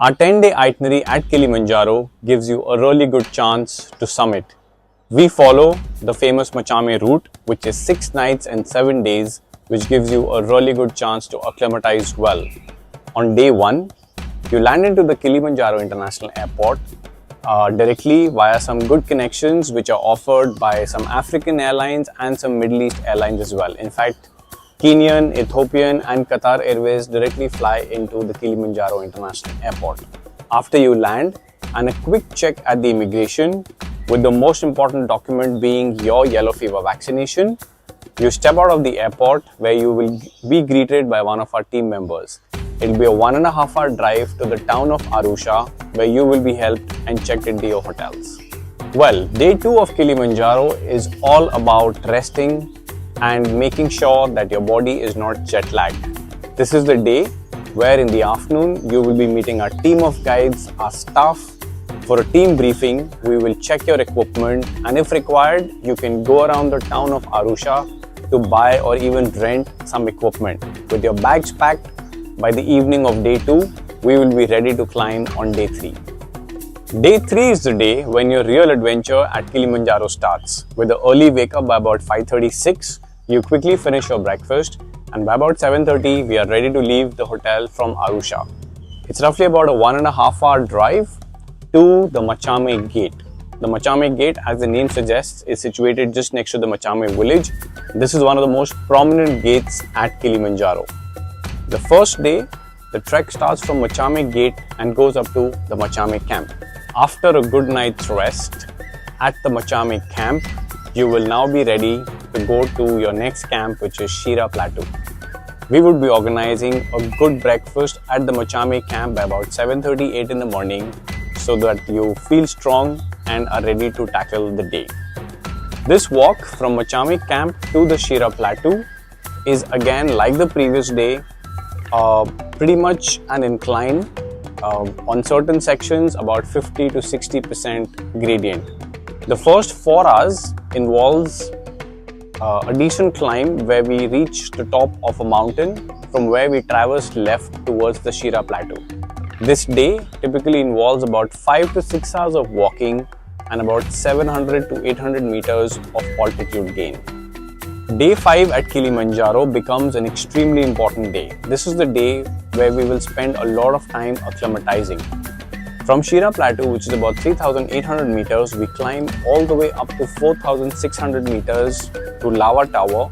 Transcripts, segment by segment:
Our 10-day itinerary at Kilimanjaro gives you a really good chance to summit. We follow the famous Machame route, which is 6 nights and 7 days, which gives you a really good chance to acclimatize well. On day 1, you land into the Kilimanjaro International Airport directly via some good connections which are offered by some African airlines and some Middle East airlines as well. In fact, Kenyan, Ethiopian and Qatar Airways directly fly into the Kilimanjaro International Airport. After you land, and a quick check at the immigration, with the most important document being your yellow fever vaccination, you step out of the airport where you will be greeted by one of our team members. It will be a 1.5 hour drive to the town of Arusha where you will be helped and checked into your hotels. Well, day 2 of Kilimanjaro is all about resting and making sure that your body is not jet lagged. This is the day where in the afternoon you will be meeting our team of guides, our staff. For a team briefing, we will check your equipment and if required, you can go around the town of Arusha to buy or even rent some equipment. With your bags packed, by the evening of day 2, we will be ready to climb on day 3. Day 3 is the day when your real adventure at Kilimanjaro starts. With the early wake up by about 5:36, you quickly finish your breakfast and by about 7:30, we are ready to leave the hotel from Arusha. It's roughly about a 1.5 hour drive to the Machame Gate. The Machame Gate, as the name suggests, is situated just next to the Machame village. This is one of the most prominent gates at Kilimanjaro. The first day, the trek starts from Machame Gate and goes up to the Machame camp. After a good night's rest at the Machame camp, you will now be ready to go to your next camp, which is Shira Plateau. We would be organizing a good breakfast at the Machame camp by about 7:38 in the morning so that you feel strong and are ready to tackle the day. This walk from Machame camp to the Shira Plateau is again like the previous day, pretty much an incline, on certain sections about 50 to 60% gradient. The first 4 hours involves a decent climb where we reach the top of a mountain from where we traverse left towards the Shira Plateau. This day typically involves about 5 to 6 hours of walking and about 700 to 800 meters of altitude gain. Day 5 at Kilimanjaro becomes an extremely important day. This is the day where we will spend a lot of time acclimatizing. From Shira Plateau, which is about 3,800 meters, we climb all the way up to 4,600 meters to Lava Tower,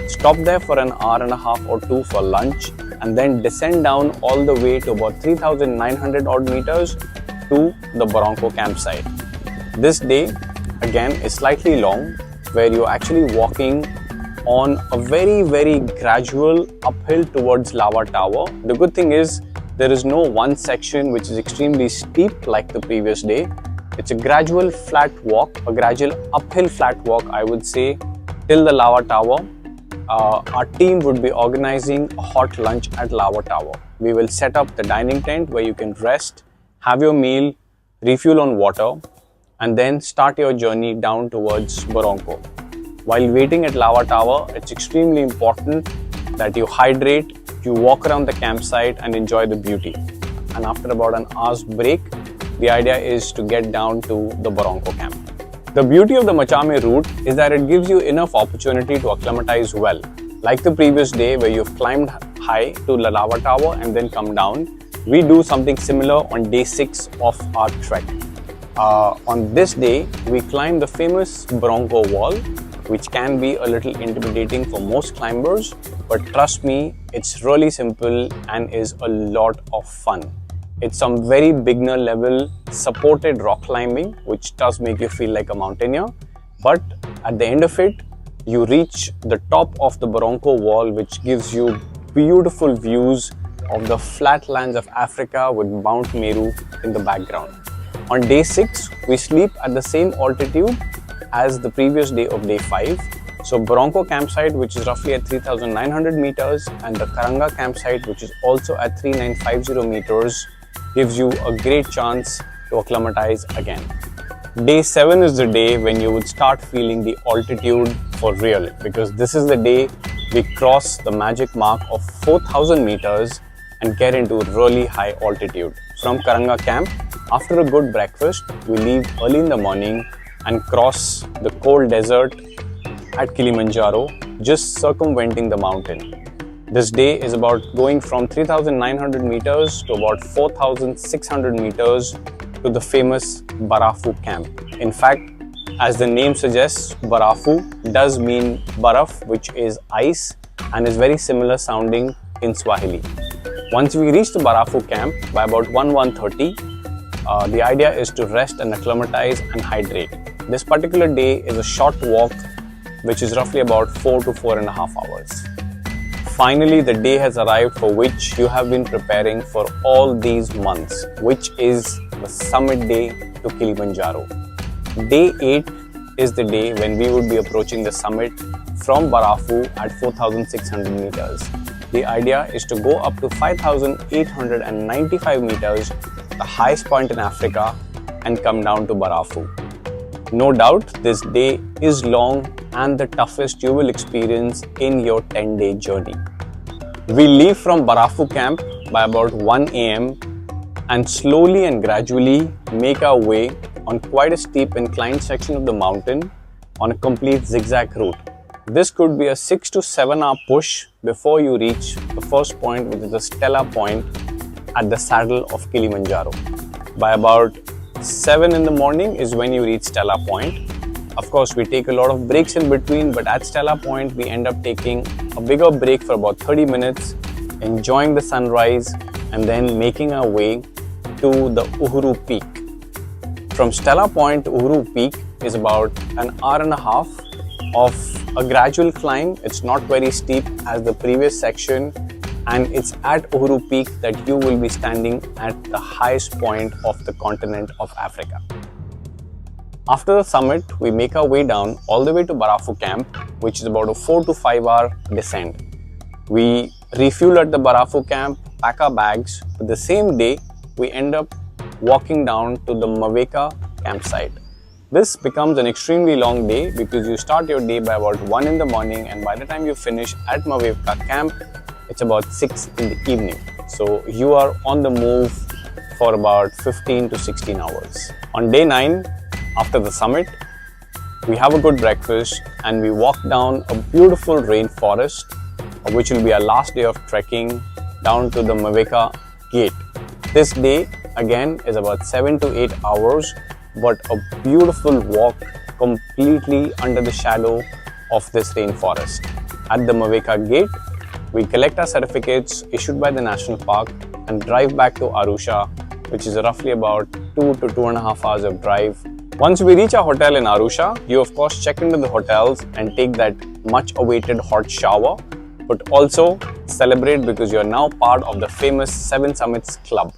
stop there for an hour and a half or 2 for lunch, and then descend down all the way to about 3,900 odd meters to the Bronco campsite. This day, again, is slightly long, where you're actually walking on a very gradual uphill towards Lava Tower. The good thing is there is no one section which is extremely steep like the previous day. It's a gradual flat walk, a gradual uphill flat walk, I would say, till the Lava Tower. Our team would be organizing a hot lunch at Lava Tower. We will set up the dining tent where you can rest, have your meal, refuel on water, and then start your journey down towards Bronco. While waiting at Lava Tower, it's extremely important that you hydrate, you walk around the campsite and enjoy the beauty. And after about an hour's break, the idea is to get down to the Bronco camp. The beauty of the Machame route is that it gives you enough opportunity to acclimatize well. Like the previous day where you've climbed high to the Lava Tower and then come down, we do something similar on day 6 of our trek. On this day, we climb the famous Bronco wall, which can be a little intimidating for most climbers, but trust me, it's really simple and is a lot of fun. It's some very beginner level supported rock climbing, which does make you feel like a mountaineer. But at the end of it, you reach the top of the Bronco wall, which gives you beautiful views of the flatlands of Africa with Mount Meru in the background. On day 6, we sleep at the same altitude as the previous day of day 5. So Bronco campsite, which is roughly at 3,900 meters, and the Karanga campsite, which is also at 3,950 meters, gives you a great chance to acclimatize again. Day 7 is the day when you would start feeling the altitude for real, because this is the day we cross the magic mark of 4,000 meters and get into really high altitude. from Karanga camp. After a good breakfast, we leave early in the morning and cross the cold desert at Kilimanjaro, just circumventing the mountain. This day is about going from 3,900 meters to about 4,600 meters to the famous Barafu camp. In fact, as the name suggests, Barafu does mean baraf, which is ice, and is very similar sounding in Swahili. Once we reach the Barafu camp by about 1:30, the idea is to rest and acclimatize and hydrate. This particular day is a short walk, which is roughly about 4 to 4.5 hours. Finally, the day has arrived for which you have been preparing for all these months, which is the summit day to Kilimanjaro. Day 8 is the day when we would be approaching the summit from Barafu at 4,600 meters. The idea is to go up to 5,895 meters, the highest point in Africa, and come down to Barafu. No doubt, this day is long and the toughest you will experience in your 10-day journey. We leave from Barafu camp by about 1 a.m. and slowly and gradually make our way on quite a steep inclined section of the mountain on a complete zigzag route. This could be a 6 to 7 hour push before you reach the first point, which is the Stella point at the saddle of Kilimanjaro. By about 7 in the morning is when you reach Stella point. Of course, we take a lot of breaks in between, but at Stella point, we end up taking a bigger break for about 30 minutes, enjoying the sunrise, and then making our way to the Uhuru Peak. From Stella Point to Uhuru Peak is about an hour and a half of a gradual climb. It's not very steep as the previous section, and it's at Uhuru Peak that you will be standing at the highest point of the continent of Africa. After the summit, we make our way down all the way to Barafu camp, which is about a 4 to 5 hour descent. We refuel at the Barafu camp, pack our bags, but the same day we end up walking down to the Maveka campsite. This becomes an extremely long day because you start your day by about 1 in the morning, and by the time you finish at Maveka camp, it's about 6 in the evening. So you are on the move for about 15 to 16 hours. On day 9, after the summit, we have a good breakfast and we walk down a beautiful rainforest, which will be our last day of trekking down to the Maveka gate. This day again is about 7 to 8 hours, but a beautiful walk completely under the shadow of this rainforest. At the Maveka gate, we collect our certificates issued by the national park and drive back to Arusha, which is roughly about 2 to 2.5 hours of drive. Once we reach our hotel in Arusha, you of course check into the hotels and take that much awaited hot shower, but also celebrate because you are now part of the famous 7 Summits Club.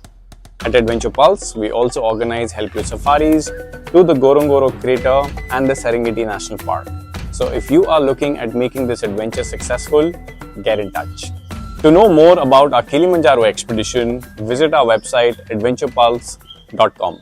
At Adventure Pulse, we also organize help you safaris to the Ngorongoro crater and the Serengeti National Park. So if you are looking at making this adventure successful, get in touch. To know more about our Kilimanjaro expedition, visit our website adventurepulse.com.